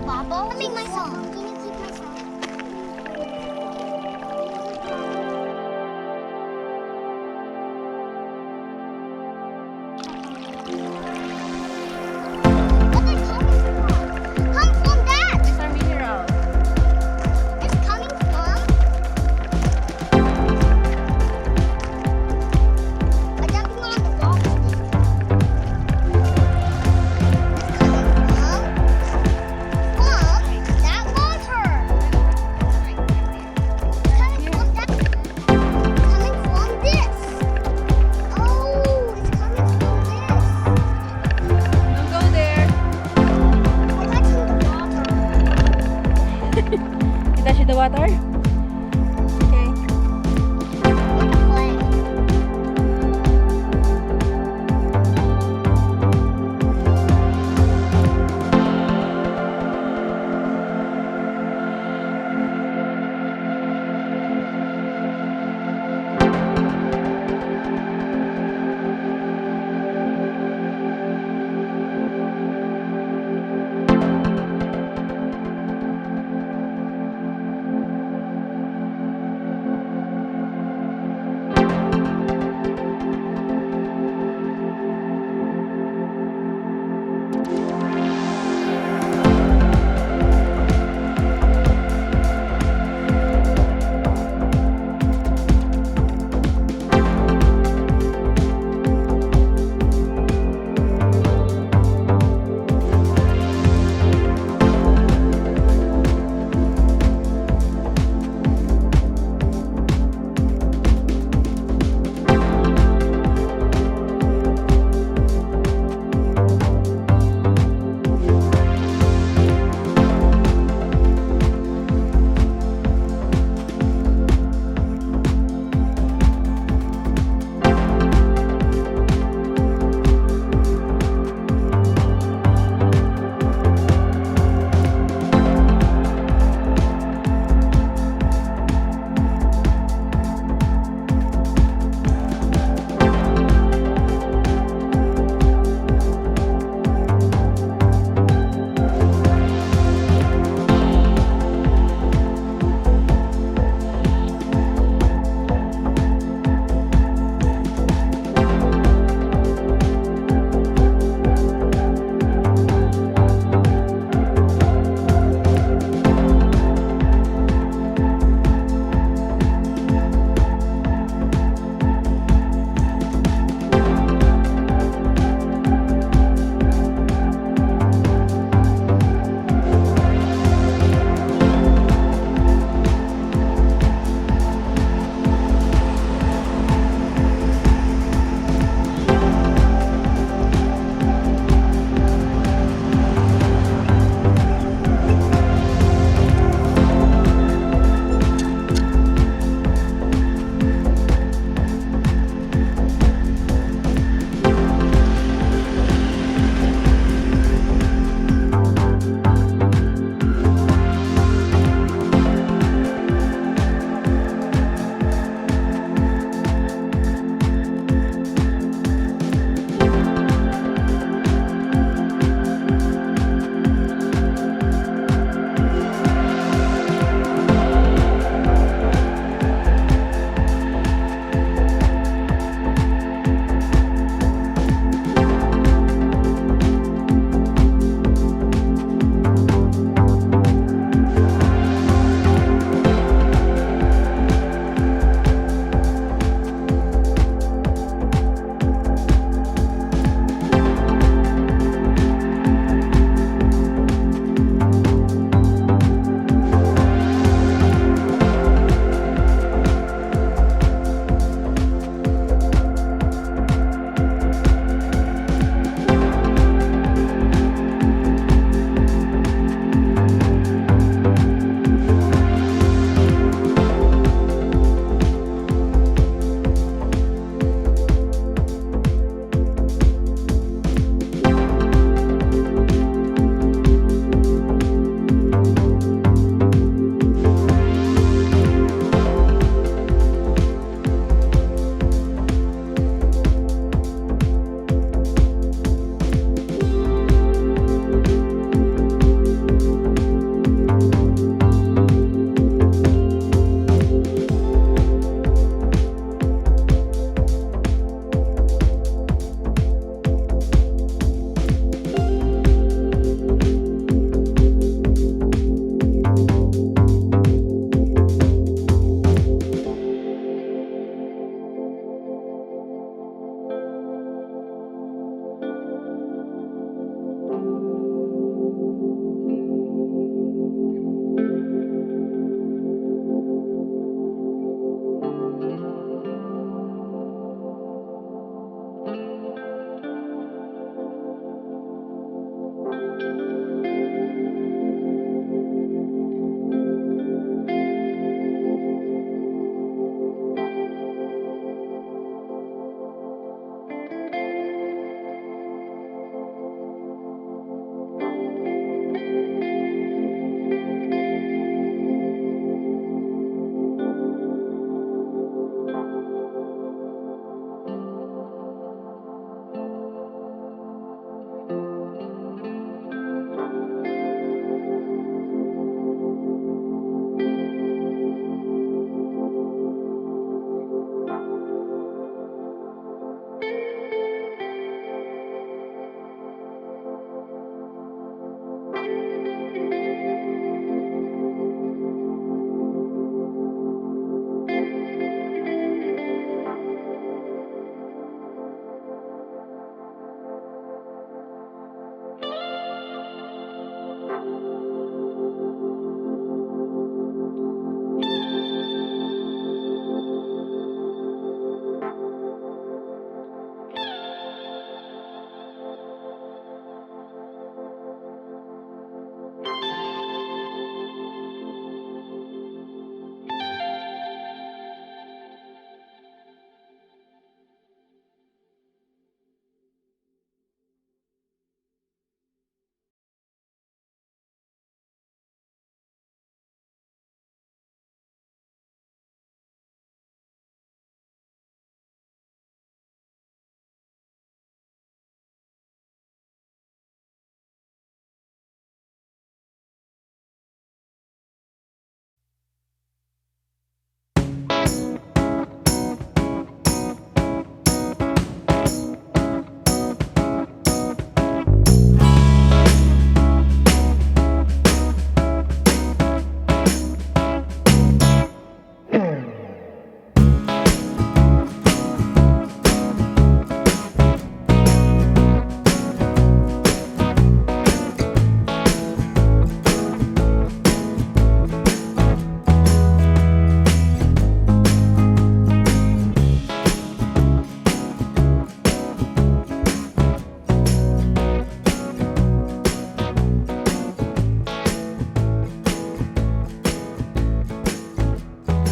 bubble? Let me make myself. Can you keep myself? What are they coming from? Come from that! These are minerals. It's coming from? I'm jumping on the wall. It's coming from that water.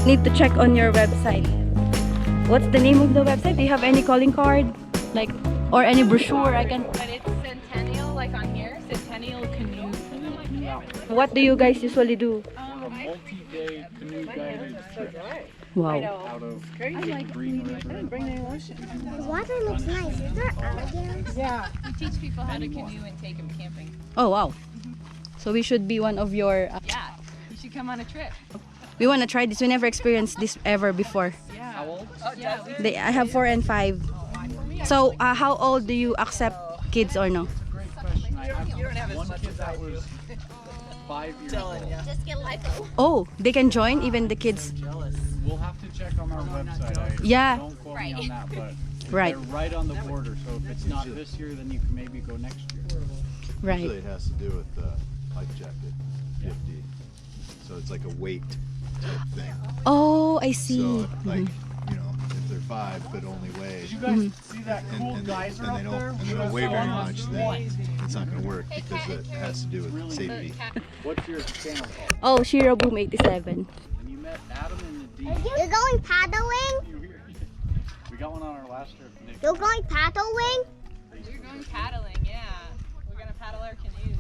need to check on your website. What's the name of the website? Do you have any calling card? Like, or any brochure I can... But it's Centennial, like on here, Centennial Canoe. What do you guys usually do? A multi-day canoe guided trip Wow. out of Green River. The water looks nice. Is there alligators? Yeah. We teach people how to canoe and take them camping. Oh, wow. So we should be one of your... Yeah. You should come on a trip. we want to try this. We never experienced this ever before. Yeah. How old? I have 4 and 5. So, how old do you accept kids or no? Great question. I have one kid that was 5 years old. Just get lipo. Oh, they can join, even the kids. We'll have to check on our website. Yeah. Don't quote me on that, but Right. they're right on the border. So if it's not this year, then you can maybe go next year. Right. Usually it has to do with the life jacket, 50. So it's like a weight type thing. Oh, I see. So like, you know, if they're 5 but only weigh Did you guys see that cool and geyser they up there? don't, and they don't weigh very much, then it's not going to work because it has to do with safety. What's your channel called? Oh, Shira Boom 87. And you met Adam in the D. You're going paddling? We got one on our last trip. Nick. You're going paddling? We're going paddling, yeah. We're going to paddle our canoes.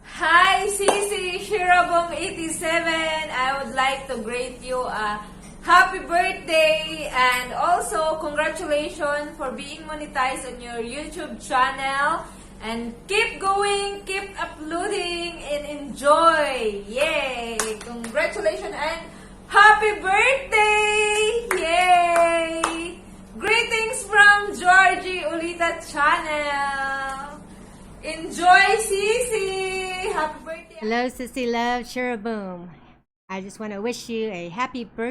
Hi, Sisi Shirabong 87. I would like to greet you a happy birthday and also congratulations for being monetized on your YouTube channel. And keep going, keep uploading, and enjoy. Yay! Congratulations and happy birthday! Yay! Greetings from Georgie Ulita channel. Enjoy, Sisi! Happy birthday! Hello, Sissy Love Shiraboom. I just want to wish you a happy birthday.